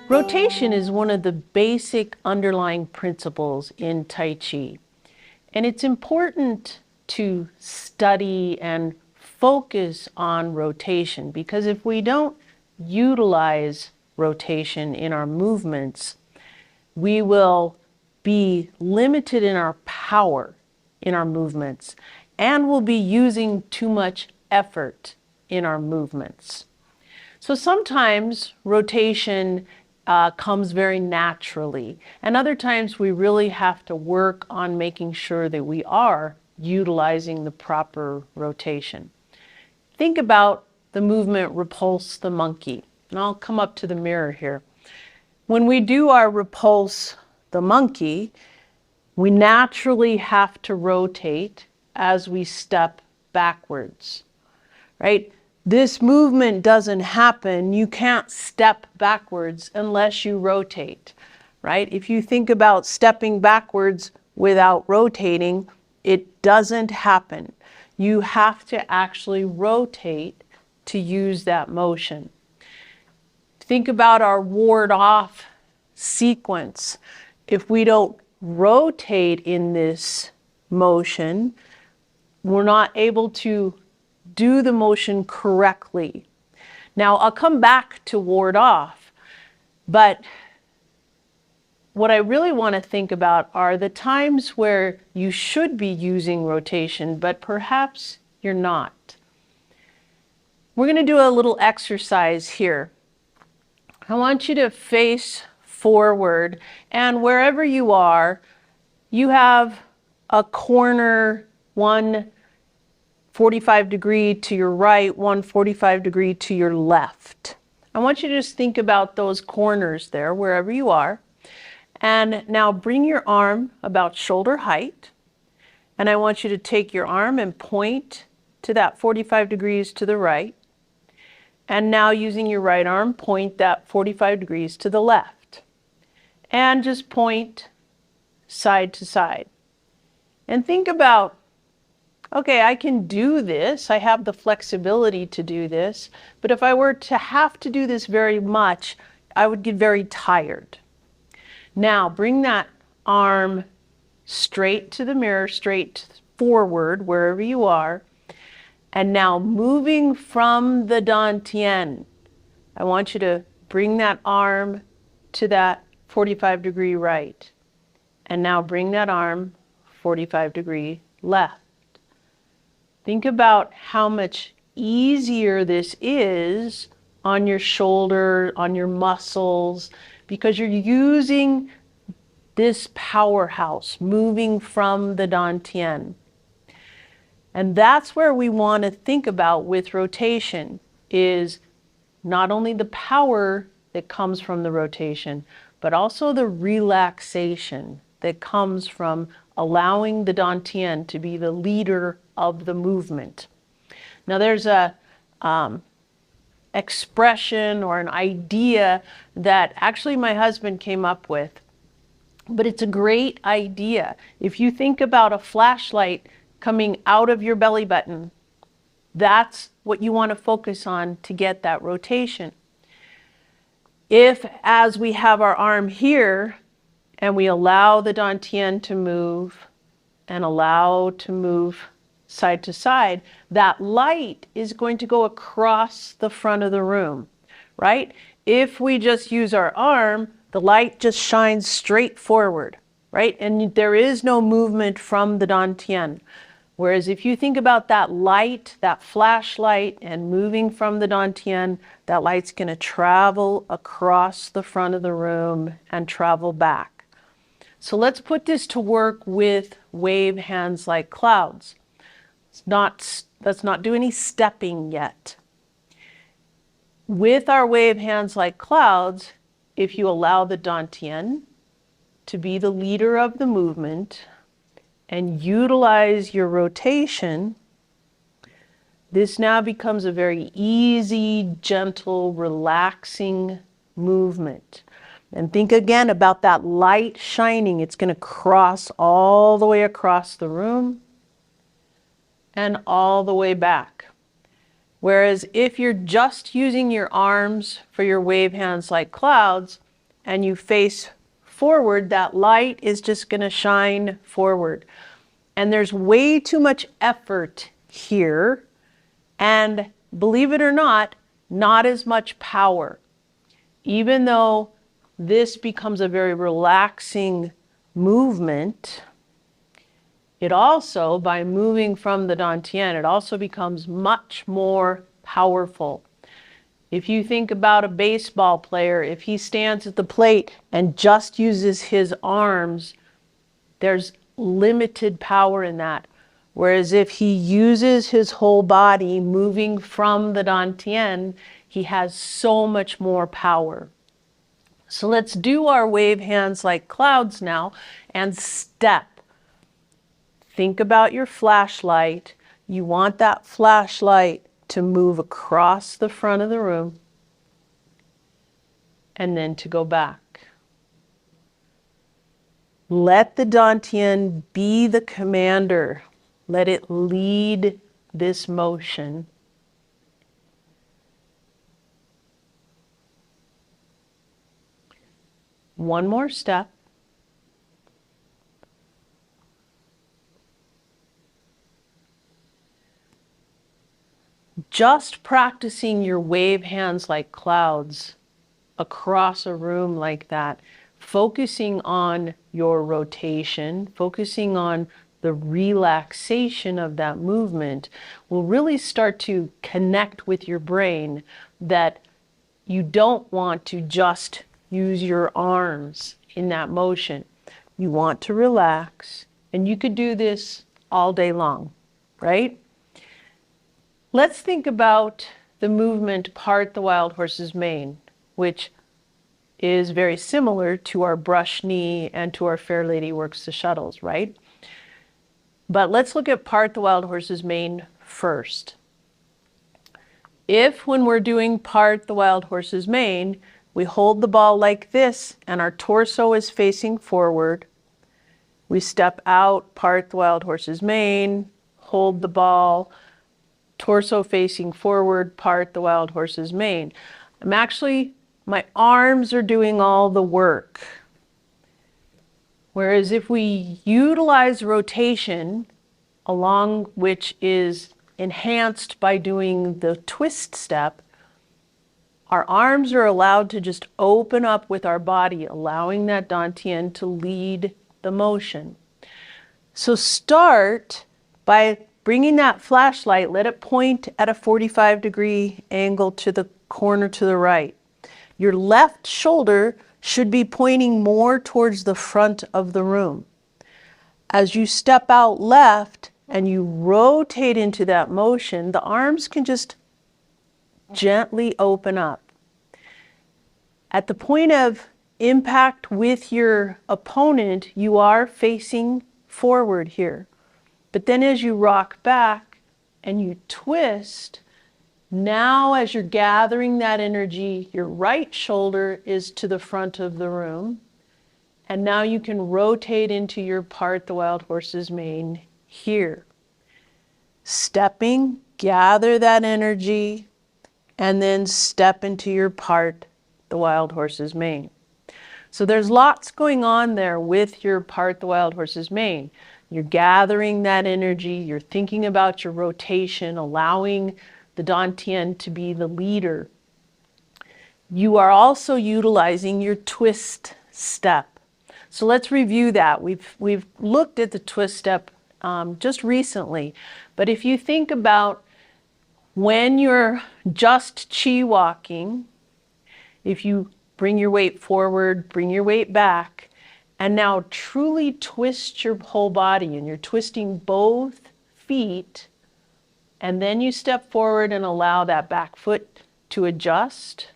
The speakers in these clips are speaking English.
Rotation is one of the basic underlying principles in Tai Chi. And it's important to study and focus on rotation, because if we don't utilize rotation in our movements, we will be limited in our power in our movements, and we'll be using too much effort in our movements. So sometimes rotation comes very naturally, and other times we really have to work on making sure that we are utilizing the proper rotation. Think about the movement repulse the monkey, and I'll come up to the mirror here. When we do our repulse the monkey, we naturally have to rotate as we step backwards, right? This movement doesn't happen. You can't step backwards unless you rotate, right? If you think about stepping backwards without rotating, it doesn't happen. You have to actually rotate to use that motion. Think about our ward off sequence. If we don't rotate in this motion, we're not able to do the motion correctly. Now, I'll come back to ward off, but what I really want to think about are the times where you should be using rotation, but perhaps you're not. We're going to do a little exercise here. I want you to face forward, and wherever you are, you have a corner, one 45-degree to your right, one 45-degree to your left. I want you to just think about those corners there, wherever you are. And now bring your arm about shoulder height. And I want you to take your arm and point to that 45 degrees to the right. And now using your right arm, point that 45 degrees to the left. And just point side to side. And think about, okay, I can do this. I have the flexibility to do this. But if I were to have to do this very much, I would get very tired. Now, bring that arm straight to the mirror, straight forward, wherever you are. And now moving from the Dianne, I want you to bring that arm to that 45-degree right. And now bring that arm 45-degree left. Think about how much easier this is on your shoulder, on your muscles, because you're using this powerhouse, moving from the Dianne. And that's where we want to think about with rotation, is not only the power that comes from the rotation, but also the relaxation that comes from allowing the Dianne to be the leader of the movement. Now there's a expression or an idea that actually my husband came up with, but it's a great idea. If you think about a flashlight coming out of your belly button, that's what you want to focus on to get that rotation. If, as we have our arm here, and we allow the Dianne to move and allow to move side to side, that light is going to go across the front of the room, right? If we just use our arm, the light just shines straight forward, right? And there is no movement from the Dianne. Whereas if you think about that light, that flashlight, and moving from the Dianne, that light's going to travel across the front of the room and travel back. So let's put this to work with wave hands like clouds. Let's not do any stepping yet. With our wave hands like clouds, if you allow the Dianne to be the leader of the movement and utilize your rotation, this now becomes a very easy, gentle, relaxing movement. And think again about that light shining. It's going to cross all the way across the room and all the way back. Whereas if you're just using your arms for your wave hands like clouds, and you face forward, that light is just going to shine forward. And there's way too much effort here, and believe it or not as much power. Even though this becomes a very relaxing movement, it also, by moving from the Dantian, it also becomes much more powerful. If you think about a baseball player, if he stands at the plate and just uses his arms, there's limited power in that. Whereas if he uses his whole body moving from the Dantian, he has so much more power. So let's do our wave hands like clouds now and step. Think about your flashlight. You want that flashlight to move across the front of the room and then to go back. Let the Dantian be the commander. Let it lead this motion. One more step. Just practicing your wave hands like clouds across a room like that, focusing on your rotation, focusing on the relaxation of that movement, will really start to connect with your brain that you don't want to just use your arms in that motion. You want to relax, and you could do this all day long, right? Let's think about the movement part the wild horse's mane, which is very similar to our brush knee and to our Fair Lady works the shuttles, right? But let's look at part the wild horse's mane first. If when we're doing part the wild horse's mane, we hold the ball like this and our torso is facing forward, we step out, part the wild horse's mane, hold the ball, torso facing forward, part the wild horse's mane. My arms are doing all the work. Whereas if we utilize rotation, along which is enhanced by doing the twist step, our arms are allowed to just open up with our body, allowing that Dantian to lead the motion. So start by bringing that flashlight, let it point at a 45-degree angle to the corner to the right. Your left shoulder should be pointing more towards the front of the room. As you step out left and you rotate into that motion, the arms can just gently open up. At the point of impact with your opponent, you are facing forward here. But then as you rock back and you twist, now as you're gathering that energy, your right shoulder is to the front of the room. And now you can rotate into your part the wild horse's mane here. Stepping, gather that energy, and then step into your part the wild horse's mane. So there's lots going on there with your part the wild horse's mane. You're gathering that energy, you're thinking about your rotation, allowing the Dantian to be the leader. You are also utilizing your twist step. So let's review that. We've looked at the twist step just recently, but if you think about when you're just chi walking, if you bring your weight forward, bring your weight back, and now truly twist your whole body, and you're twisting both feet, and then you step forward and allow that back foot to adjust,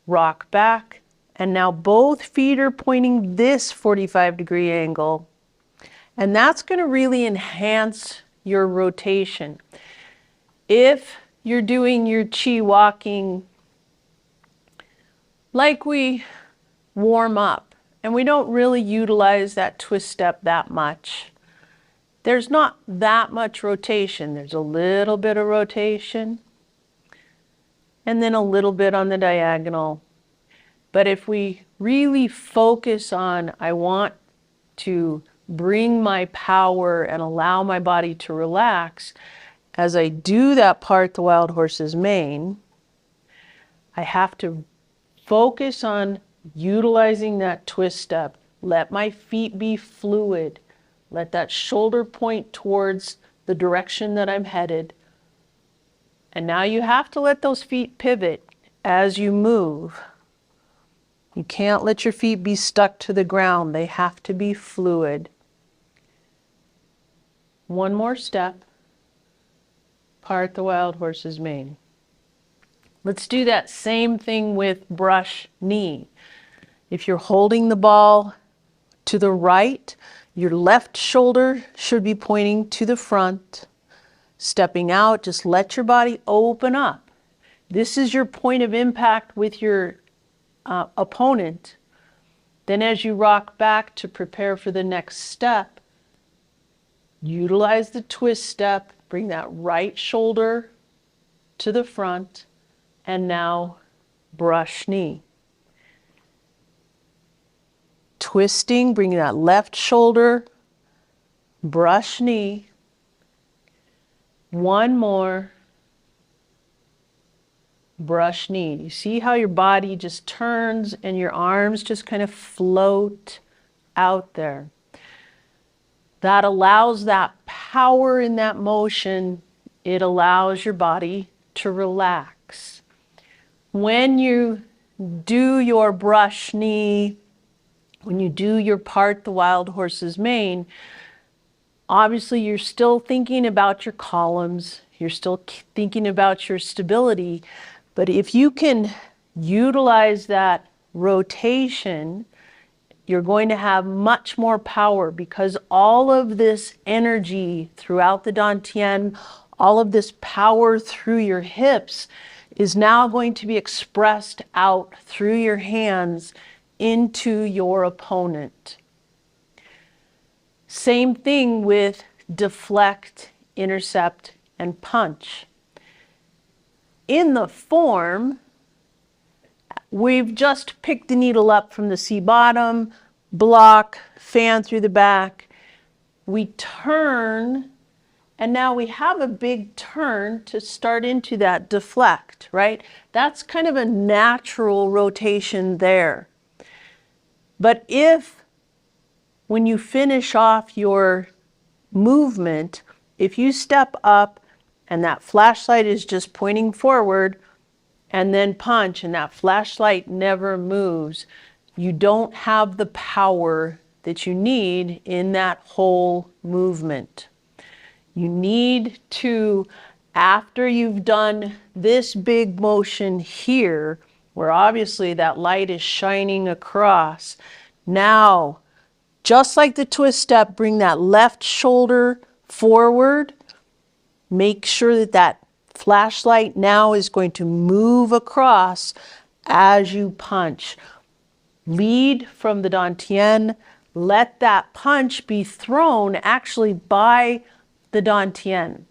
rock back, and now both feet are pointing this 45-degree angle, and that's going to really enhance your rotation. If you're doing your chi walking like we warm up, and we don't really utilize that twist step that much, there's not that much rotation. There's a little bit of rotation, and then a little bit on the diagonal. But if we really focus on, I want to bring my power and allow my body to relax. As I do that part the wild horse's mane, I have to focus on utilizing that twist step. Let my feet be fluid. Let that shoulder point towards the direction that I'm headed. And now you have to let those feet pivot as you move. You can't let your feet be stuck to the ground. They have to be fluid. One more step. Part the wild horse's mane. Let's do that same thing with brush knee. If you're holding the ball to the right, your left shoulder should be pointing to the front. Stepping out, just let your body open up. This is your point of impact with your opponent. Then as you rock back to prepare for the next step, utilize the twist step, bring that right shoulder to the front, and now brush knee. Twisting, bringing that left shoulder, brush knee. One more, brush knee. You see how your body just turns and your arms just kind of float out there. That allows that power in that motion. It allows your body to relax. When you do your brush knee, when you do your part the wild horse's mane, obviously you're still thinking about your columns, you're still thinking about your stability, but if you can utilize that rotation, you're going to have much more power, because all of this energy throughout the dantian, all of this power through your hips is now going to be expressed out through your hands into your opponent. Same thing with deflect, intercept, and punch. In the form, we've just picked the needle up from the C bottom, block, fan through the back. We turn, and now we have a big turn to start into that deflect, right? That's kind of a natural rotation there. But if, when you finish off your movement, if you step up and that flashlight is just pointing forward, and then punch, and that flashlight never moves, you don't have the power that you need in that whole movement. You need to, after you've done this big motion here, where obviously that light is shining across, now, just like the twist step, bring that left shoulder forward. Make sure that that flashlight now is going to move across as you punch. Lead from the dantian. Let that punch be thrown actually by the dantian.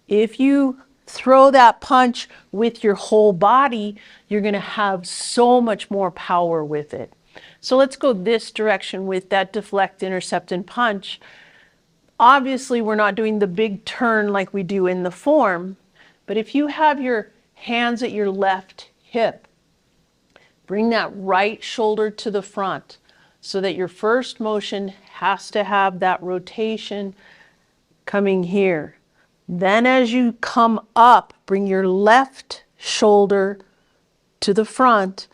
If you throw that punch with your whole body, you're going to have so much more power with it. So let's go this direction with that deflect, intercept, and punch. Obviously, we're not doing the big turn like we do in the form, but if you have your hands at your left hip, bring that right shoulder to the front so that your first motion has to have that rotation coming here. Then as you come up, bring your left shoulder to the front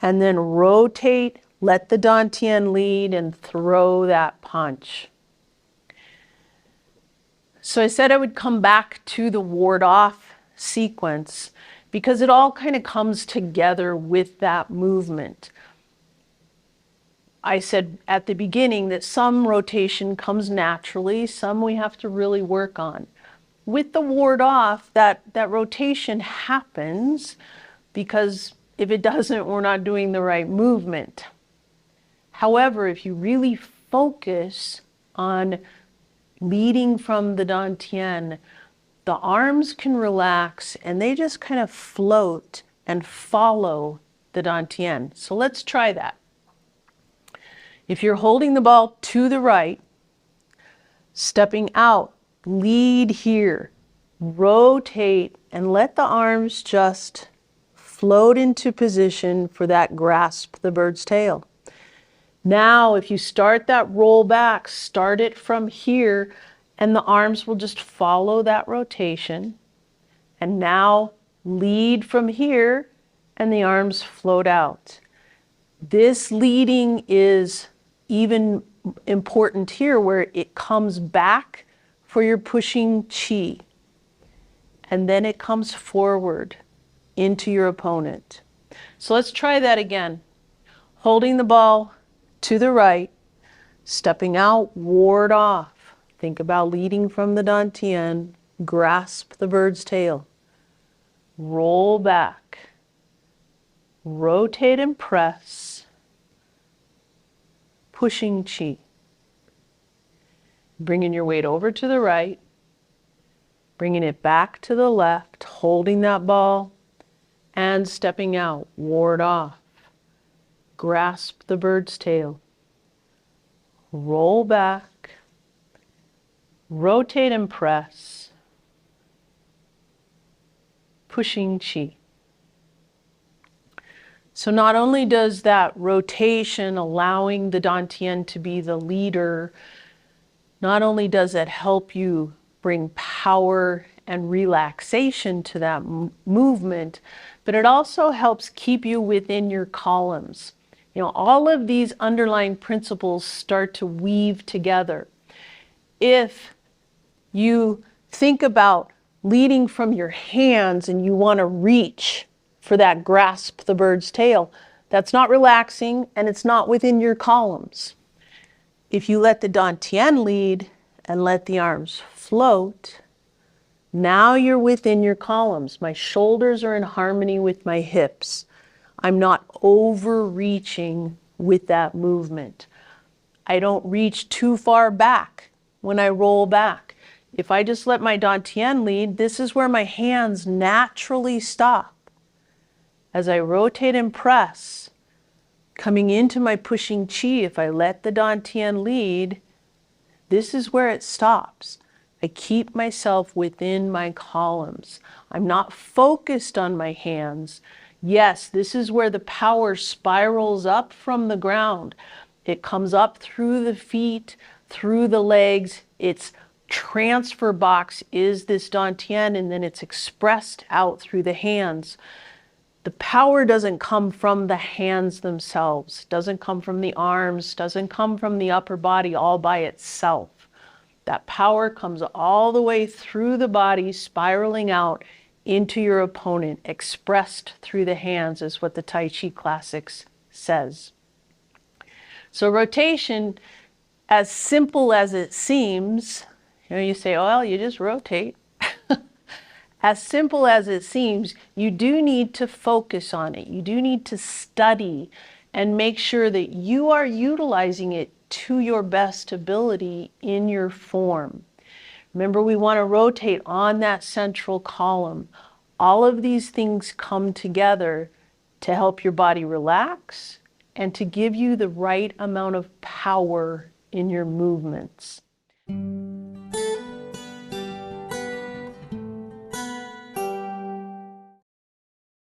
and then rotate, let the dantian lead, and throw that punch. So I said I would come back to the ward off sequence because it all kind of comes together with that movement. I said at the beginning that some rotation comes naturally, some we have to really work on. With the ward off, that rotation happens because if it doesn't, we're not doing the right movement. However, if you really focus on leading from the dantian, the arms can relax and they just kind of float and follow the dantian. So let's try that. If you're holding the ball to the right, stepping out, lead here, rotate, and let the arms just float into position for that grasp the bird's tail. Now, if you start that roll back, start it from here, and the arms will just follow that rotation. And now lead from here, and the arms float out. This leading is even important here, where it comes back for your pushing chi, and then it comes forward into your opponent. So let's try that again. Holding the ball to the right, stepping out, ward off. Think about leading from the Dianne, grasp the bird's tail. Roll back, rotate and press, pushing chi. Bringing your weight over to the right, bringing it back to the left, holding that ball, and stepping out, ward off. Grasp the bird's tail. Roll back, rotate and press, pushing chi. So not only does that rotation, allowing the Dianne to be the leader, not only does it help you bring power and relaxation to that movement, but it also helps keep you within your columns. You know, all of these underlying principles start to weave together. If you think about leading from your hands and you want to reach for that grasp the bird's tail, that's not relaxing and it's not within your columns. If you let the Dianne lead and let the arms float, now you're within your columns. My shoulders are in harmony with my hips. I'm not overreaching with that movement. I don't reach too far back when I roll back. If I just let my Dianne lead, this is where my hands naturally stop. As I rotate and press, coming into my pushing chi, if I let the Dianne lead, this is where it stops. I keep myself within my columns. I'm not focused on my hands. Yes, this is where the power spirals up from the ground. It comes up through the feet, through the legs. Its transfer box is this Dianne, and then it's expressed out through the hands. The power doesn't come from the hands themselves, doesn't come from the arms, doesn't come from the upper body all by itself. That power comes all the way through the body, spiraling out into your opponent, expressed through the hands, is what the Tai Chi Classics says. So rotation, as simple as it seems, you say, well, you just rotate. As simple as it seems, you do need to focus on it. You do need to study and make sure that you are utilizing it to your best ability in your form. Remember, we want to rotate on that central column. All of these things come together to help your body relax and to give you the right amount of power in your movements.